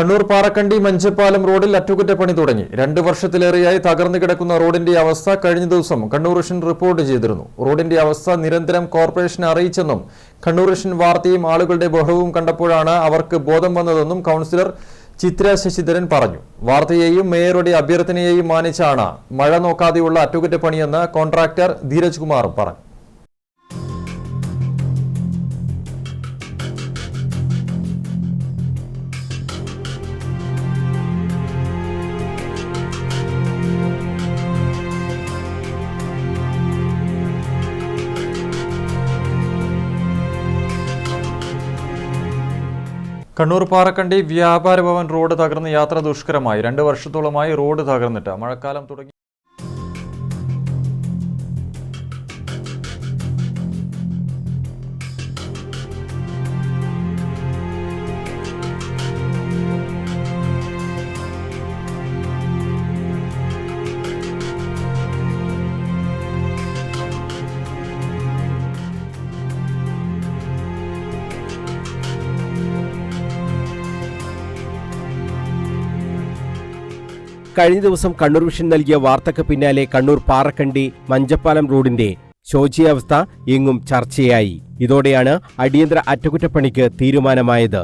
കണ്ണൂർ പാറക്കണ്ടി മഞ്ചപ്പാലം റോഡിൽ അറ്റകുറ്റപ്പണി തുടങ്ങി. 2 വർഷത്തിലേറെയായി തകർന്നു കിടക്കുന്ന റോഡിന്റെ അവസ്ഥ കഴിഞ്ഞ ദിവസം കണ്ണൂർ വിഷൻ റിപ്പോർട്ട് ചെയ്തിരുന്നു. റോഡിന്റെ അവസ്ഥ നിരന്തരം കോർപ്പറേഷനെ അറിയിച്ചെന്നും കണ്ണൂർ വിഷൻ വാർത്തയും ആളുകളുടെ ബഹളവും കണ്ടപ്പോഴാണ് അവർക്ക് ബോധം വന്നതെന്നും കൗൺസിലർ ചിത്ര ശശിധരൻ പറഞ്ഞു. വാർത്തയെയും മേയറുടെ അഭ്യർത്ഥനയെയും മാനിച്ചാണ് മഴ നോക്കാതെയുള്ള അറ്റകുറ്റപ്പണിയെന്ന് കോൺട്രാക്ടർ ധീരജ് കുമാർ പറഞ്ഞു. കണ്ണൂർ പാറക്കണ്ടി വ്യാപാര ഭവൻ റോഡ് തകർന്ന് യാത്ര ദുഷ്കരമായി. 2 വർഷത്തോളമായി റോഡ് തകർന്നിട്ട് മഴക്കാലം തുടങ്ങി. കഴിഞ്ഞ ദിവസം കണ്ണൂർ വിഷൻ നൽകിയ വാർത്തയ്ക്ക് പിന്നാലെ കണ്ണൂർ പാറക്കണ്ടി മഞ്ചപ്പാലം റോഡിന്റെ ശോചനീയാവസ്ഥ എങ്ങും ചർച്ചയായി. ഇതോടെയാണ് അടിയന്തര അറ്റകുറ്റപ്പണിക്ക് തീരുമാനമായത്.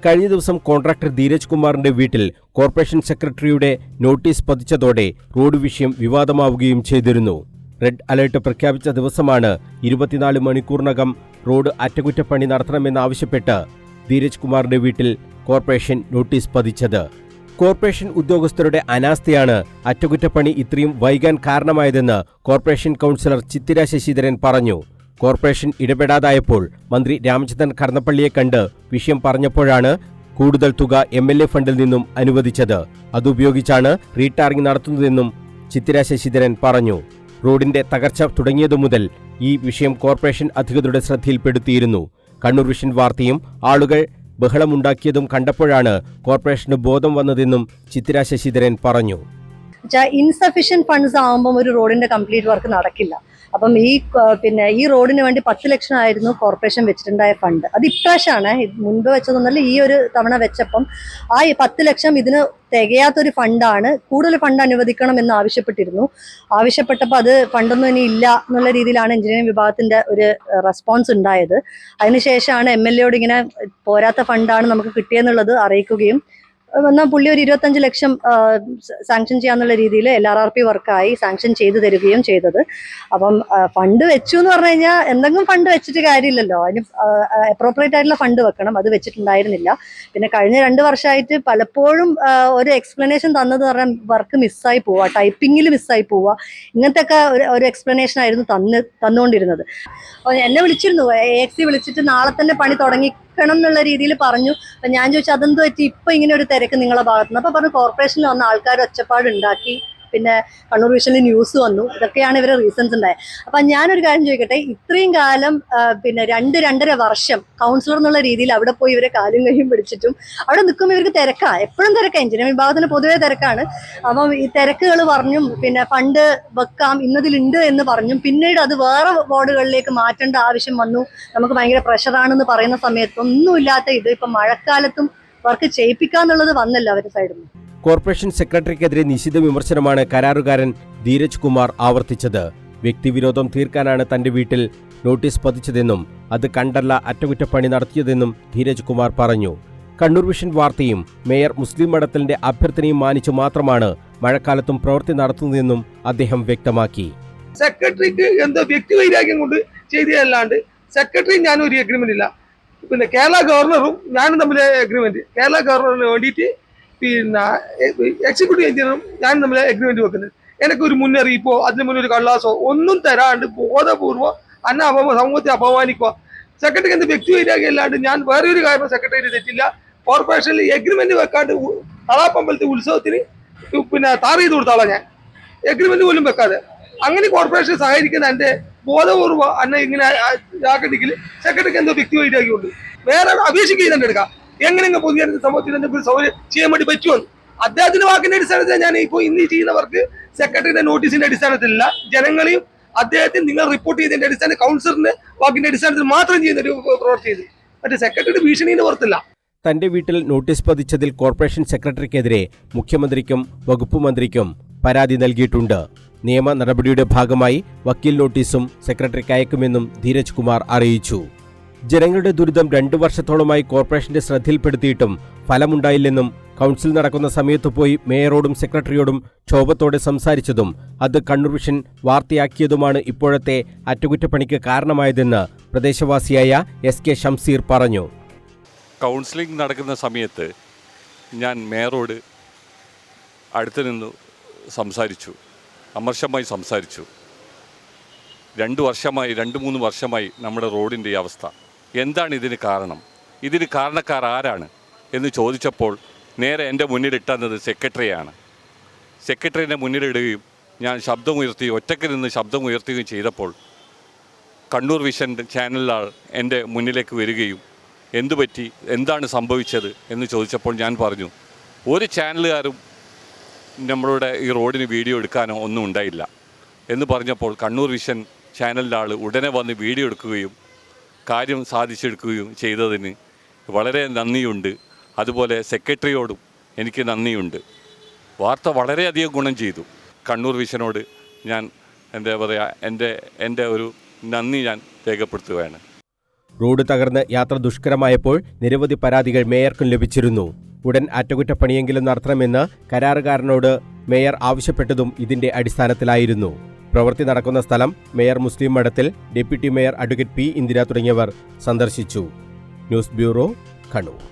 കഴിഞ്ഞ ദിവസം കോൺട്രാക്ടർ ധീരജ് കുമാറിന്റെ വീട്ടിൽ കോർപ്പറേഷൻ സെക്രട്ടറിയുടെ നോട്ടീസ് പതിച്ചതോടെ റോഡ് വിഷയം വിവാദമാവുകയും ചെയ്തിരുന്നു. റെഡ് അലർട്ട് പ്രഖ്യാപിച്ച ദിവസമാണ് 24 മണിക്കൂറിനകം റോഡ് അറ്റകുറ്റപ്പണി നടത്തണമെന്നാവശ്യപ്പെട്ട് ധീരജ് കുമാറിന്റെ വീട്ടിൽ കോർപ്പറേഷൻ നോട്ടീസ് പതിച്ചത്. കോർപ്പറേഷൻ ഉദ്യോഗസ്ഥരുടെ അനാസ്ഥയാണ് അറ്റകുറ്റപ്പണി ഇത്രയും വൈകാൻ കാരണമായതെന്ന് കോർപ്പറേഷൻ കൗൺസിലർ ചിത്ര ശശിധരൻ പറഞ്ഞു. കോർപ്പറേഷൻ ഇടപെടാതായപ്പോൾ മന്ത്രി രാമചന്ദ്രൻ കടന്നപ്പള്ളിയെ കണ്ട് വിഷയം പറഞ്ഞപ്പോഴാണ് കൂടുതൽ തുക MLA ഫണ്ടിൽ നിന്നും അനുവദിച്ചത്. അതുപയോഗിച്ചാണ് റീടാറിംഗ് നടത്തുന്നതെന്നും ചിത്ര ശശിധരൻ പറഞ്ഞു. റോഡിന്റെ തകർച്ച തുടങ്ങിയതു മുതൽ ഈ വിഷയം കോർപ്പറേഷൻ അധികൃതരുടെ ശ്രദ്ധയിൽപ്പെടുത്തിയിരുന്നു. കണ്ണൂർ വിഷൻ വാർത്തയും ആളുകൾ ബഹളമുണ്ടാക്കിയതും കണ്ടപ്പോഴാണ് കോർപ്പറേഷന് ബോധം വന്നതെന്നും ചിത്ര ശശിധരൻ പറഞ്ഞു. ഇൻസഫിഷ്യന്റ് ഫണ്ട്സ് ആകുമ്പോൾ ഒരു റോഡിന്റെ കംപ്ലീറ്റ് വർക്ക് നടക്കില്ല. അപ്പം ഈ റോഡിന് വേണ്ടി 10 ലക്ഷം ആയിരുന്നു കോർപ്പറേഷൻ വെച്ചിട്ടുണ്ടായ ഫണ്ട്. അത് ഇപ്രാവശ്യമാണ്, മുൻപ് വെച്ചതൊന്നല്ല, ഈ ഒരു തവണ വെച്ചപ്പം ആ 10 ലക്ഷം ഇതിന് തികയാത്തൊരു ഫണ്ടാണ്. കൂടുതൽ ഫണ്ട് അനുവദിക്കണം എന്ന് ആവശ്യപ്പെട്ടപ്പോൾ അത് ഫണ്ടൊന്നും ഇനി ഇല്ല എന്നുള്ള രീതിയിലാണ് എഞ്ചിനീയറിംഗ് വിഭാഗത്തിന്റെ ഒരു റെസ്പോൺസ് ഉണ്ടായത്. അതിനുശേഷമാണ് MLA ഇങ്ങനെ പോരാത്ത ഫണ്ടാണ് നമുക്ക് കിട്ടിയെന്നുള്ളത് അറിയിക്കുകയും എന്നാൽ പുള്ളി ഒരു 25 ലക്ഷം സാങ്ഷൻ ചെയ്യാന്നുള്ള രീതിയിൽ LRRP വർക്കായി സാങ്ഷൻ ചെയ്തു തരികയും ചെയ്തത്. അപ്പം ഫണ്ട് വെച്ചു എന്ന് പറഞ്ഞു കഴിഞ്ഞാൽ എന്തെങ്കിലും ഫണ്ട് വെച്ചിട്ട് കാര്യമില്ലല്ലോ, അതിന് അപ്രോപ്രിയേറ്റ് ആയിട്ടുള്ള ഫണ്ട് വെക്കണം. അത് വെച്ചിട്ടുണ്ടായിരുന്നില്ല. പിന്നെ കഴിഞ്ഞ 2 വർഷമായിട്ട് പലപ്പോഴും ഒരു എക്സ്പ്ലനേഷൻ തന്നത് പറഞ്ഞാൽ വർക്ക് മിസ്സായി പോവുക, ടൈപ്പിങ്ങിൽ മിസ്സായി പോവുക, ഇങ്ങനത്തെ ഒക്കെ ഒരു എക്സ്പ്ലനേഷൻ ആയിരുന്നു തന്നുകൊണ്ടിരുന്നത്. അപ്പോൾ എന്നെ വിളിച്ചിരുന്നു, AXC വിളിച്ചിട്ട് നാളെ തന്നെ പണി തുടങ്ങിക്കണം എന്നുള്ള രീതിയിൽ പറഞ്ഞു. അപ്പം ഞാൻ ചോദിച്ചു അതെന്ത് പറ്റി ഇപ്പൊ ഇങ്ങനെ ഒരു തിരക്ക് നിങ്ങളുടെ ഭാഗത്തുനിന്ന്? അപ്പൊ പറഞ്ഞു കോർപ്പറേഷനിൽ വന്ന ആൾക്കാർ ഒച്ചപ്പാട് ഉണ്ടാക്കി, പിന്നെ കണ്ണൂർ വിഷനിൽ ന്യൂസ് വന്നു, ഇതൊക്കെയാണ് ഇവരെ റീസൺസ് ഉണ്ടായത്. അപ്പൊ ഞാനൊരു കാര്യം ചോദിക്കട്ടെ, ഇത്രയും കാലം പിന്നെ 2-2.5 വർഷം കൗൺസിലർ എന്നുള്ള രീതിയിൽ അവിടെ പോയി ഇവരെ കാലും കൈയും പിടിച്ചിട്ടും അവിടെ നിൽക്കുമ്പോൾ ഇവർക്ക് തിരക്കാണ്, എപ്പോഴും തിരക്കാണ്. എഞ്ചിനീയറിംഗ് വിഭാഗത്തിന് പൊതുവേ തിരക്കാണ്. അപ്പം ഈ തിരക്കുകൾ പറഞ്ഞും പിന്നെ ഫണ്ട് വെക്കാം ഇന്നതിലുണ്ട് എന്ന് പറഞ്ഞും പിന്നീട് അത് വേറെ വാർഡുകളിലേക്ക് മാറ്റേണ്ട ആവശ്യം വന്നു, നമുക്ക് ഭയങ്കര പ്രഷറാണെന്ന് പറയുന്ന സമയത്ത് ഒന്നുമില്ലാത്ത ഇത് ഇപ്പൊ മഴക്കാലത്തും വർക്ക് ചെയ്യിപ്പിക്കാന്നുള്ളത് വന്നല്ലോ അവരുടെ സൈഡിൽ നിന്ന്. കോർപ്പറേഷൻ സെക്രട്ടറിക്കെതിരെ നിശിത വിമർശനമാണ് കരാറുകാരൻ ധീരജ് കുമാർ ആവർത്തിച്ചത്. വ്യക്തിവിരോധം തീർക്കാനാണ് തന്റെ വീട്ടിൽ നോട്ടീസ് പതിച്ചതെന്നും അത് കണ്ടല്ല അറ്റകുറ്റപ്പണി നടത്തിയതെന്നും ധീരജ് കുമാർ പറഞ്ഞു. കണ്ണൂർ വിഷൻ വാർത്തയും മേയർ മുസ്ലിം മഠത്തിന്റെ അഭ്യർത്ഥനയും മാനിച്ചു മാത്രമാണ് മഴക്കാലത്തും പ്രവൃത്തി നടത്തുന്നതെന്നും അദ്ദേഹം വ്യക്തമാക്കി. സെക്രട്ടറിക്ക് എന്തോ വ്യക്തിവൈരാഗ്യം കൊണ്ട് ചെയ്തതല്ലാണ്ട് സെക്രട്ടറി ഞാനും ഒരു എഗ്രിമെന്റ് ഇല്ല. പിന്നെ കേരള ഗവർണറും ഞാനും തമ്മിലെ എഗ്രിമെന്റ്, കേരള ഗവർണറിന് വേണ്ടിയിട്ട് പിന്നെ എക്സിക്യൂട്ടീവ് എഞ്ചിനീയറും ഞാനും തമ്മിലെ എഗ്രിമെന്റ് വെക്കുന്നത്. എനിക്കൊരു മുന്നറിയിപ്പോ അതിന് മുന്നേ ഒരു കള്ളാസോ ഒന്നും തരാണ്ട് ബോധപൂർവ്വം സമൂഹത്തെ അപമാനിക്കുക. സെക്രട്ടറിക്ക് എന്ത് വ്യക്തിവൈരാഗ്യം അല്ലാണ്ട് ഞാൻ വേറെ ഒരു കാരണം സെക്രട്ടറി തെറ്റില്ല. കോർപ്പറേഷനിൽ എഗ്രിമെന്റ് വെക്കാണ്ട് തളാപ്പമ്പലത്തെ ഉത്സവത്തിന് പിന്നെ താർ ചെയ്ത് കൊടുത്താളാ ഞാൻ, എഗ്രിമെന്റ് പോലും വെക്കാതെ. അങ്ങനെ കോർപ്പറേഷൻ സഹായിക്കുന്ന എന്റെ ബോധപൂർവ്വം എന്നെ ഇങ്ങനെ ആക്കണ്ടെങ്കിൽ സെക്രട്ടറിക്ക് എന്തോ വ്യക്തി വൈരാഗ്യമുണ്ട്. വേറെ അപേക്ഷിക്കുന്നുണ്ട് എടുക്കാം എങ്ങനെയെങ്കിലും പൊതുജന സമൂഹത്തിൽ എന്തെങ്കിലും സൗകര്യം ചെയ്യാൻ വേണ്ടി പറ്റുമെന്ന്. അദ്ദേഹത്തിന്റെ വാക്കിന്റെ അടിസ്ഥാനത്തിൽ ഞാൻ ഇപ്പോൾ ഇന്ന് ചെയ്യുന്നവർക്ക് സെക്രട്ടറിയുടെ നോട്ടീസിന്റെ അടിസ്ഥാനത്തിലല്ല, ജനങ്ങളെയും അദ്ദേഹത്തിന് നിങ്ങൾ റിപ്പോർട്ട് ചെയ്തതിന്റെ അടിസ്ഥാനത്തിൽ കൗൺസിലറിന്റെ വാക്കിന്റെ അടിസ്ഥാനത്തിൽ മാത്രം ചെയ്യുന്ന ഒരു പ്രവൃത്തി ചെയ്ത് മറ്റേ സെക്രട്ടറിയുടെ ഭീഷണിന്റെ പുറത്തില്ല. തന്റെ വീട്ടിൽ നോട്ടീസ് പതിച്ചതിൽ കോർപ്പറേഷൻ സെക്രട്ടറിക്കെതിരെ മുഖ്യമന്ത്രിക്കും വകുപ്പ് മന്ത്രിക്കും പരാതി നൽകിയിട്ടുണ്ട്. നിയമ നടപടിയുടെ ഭാഗമായി വക്കീൽ നോട്ടീസും സെക്രട്ടറിക്ക് അയക്കുമെന്നും ധീരജ് കുമാർ അറിയിച്ചു. ജനങ്ങളുടെ ദുരിതം 2 വർഷത്തോളമായി കോർപ്പറേഷന്റെ ശ്രദ്ധയിൽപ്പെടുത്തിയിട്ടും ഫലമുണ്ടായില്ലെന്നും കൗൺസിൽ നടക്കുന്ന സമയത്ത് പോയി മേയറോടും സെക്രട്ടറിയോടും ക്ഷോഭത്തോടെ സംസാരിച്ചതും അത് കണ്ണൂർ വിഷൻ വാർത്തയാക്കിയതുമാണ് ഇപ്പോഴത്തെ അറ്റകുറ്റപ്പണിക്ക് കാരണമായതെന്ന് പ്രദേശവാസിയായ SK ഷംസീർ പറഞ്ഞു. കൗൺസിലിംഗ് നടക്കുന്ന സമയത്ത് ഞാൻ മേയറോട് അടുത്ത് നിന്ന് സംസാരിച്ചു, അമർഷമായി സംസാരിച്ചു. 2-3 വർഷമായി നമ്മുടെ റോഡിൻ്റെ ഈ അവസ്ഥ എന്താണ്, ഇതിന് കാരണം, ഇതിന് കാരണക്കാർ ആരാണ് എന്ന് ചോദിച്ചപ്പോൾ നേരെ എൻ്റെ മുന്നിലിട്ടുന്നത് സെക്രട്ടറിയാണ്. സെക്രട്ടറിൻ്റെ മുന്നിലിടുകയും ഞാൻ ഒറ്റയ്ക്ക് നിന്ന് ശബ്ദമുയർത്തുകയും ചെയ്തപ്പോൾ കണ്ണൂർ വിഷൻ ചാനലിലാൾ എൻ്റെ മുന്നിലേക്ക് വരികയും എന്തുപറ്റി, എന്താണ് സംഭവിച്ചത് എന്ന് ചോദിച്ചപ്പോൾ ഞാൻ പറഞ്ഞു, ഒരു ചാനലുകാരും നമ്മളുടെ ഈ റോഡിന് വീഡിയോ എടുക്കാനോ ഒന്നും ഉണ്ടായില്ല എന്ന് പറഞ്ഞപ്പോൾ കണ്ണൂർ വിഷൻ ചാനലിൻ്റെ ആൾ ഉടനെ വന്ന് വീഡിയോ എടുക്കുകയും കാര്യം സാധിച്ചെടുക്കുകയും ചെയ്തതിന് വളരെ നന്ദിയുണ്ട്. അതുപോലെ സെക്രട്ടറിയോടും എനിക്ക് നന്ദിയുണ്ട്. വാർത്ത വളരെയധികം ഗുണം ചെയ്തു. കണ്ണൂർ വിഷനോട് ഞാൻ എന്താ പറയുക, എൻ്റെ ഒരു നന്ദി ഞാൻ രേഖപ്പെടുത്തുകയാണ്. റോഡ് തകർന്ന് യാത്ര ദുഷ്കരമായപ്പോൾ നിരവധി പരാതികൾ മേയർക്കും ലഭിച്ചിരുന്നു. ഉടൻ അറ്റകുറ്റപ്പണിയെങ്കിലും നടത്തണമെന്ന് കരാറുകാരനോട് മേയർ ആവശ്യപ്പെട്ടതും ഇതിന്റെ അടിസ്ഥാനത്തിലായിരുന്നു. പ്രവൃത്തി നടക്കുന്ന സ്ഥലം മേയർ മുസ്ലിം മഠത്തിൽ, deputy mayor advocate P. Indira തുടങ്ങിയവർ സന്ദർശിച്ചു. News bureau, Kannur.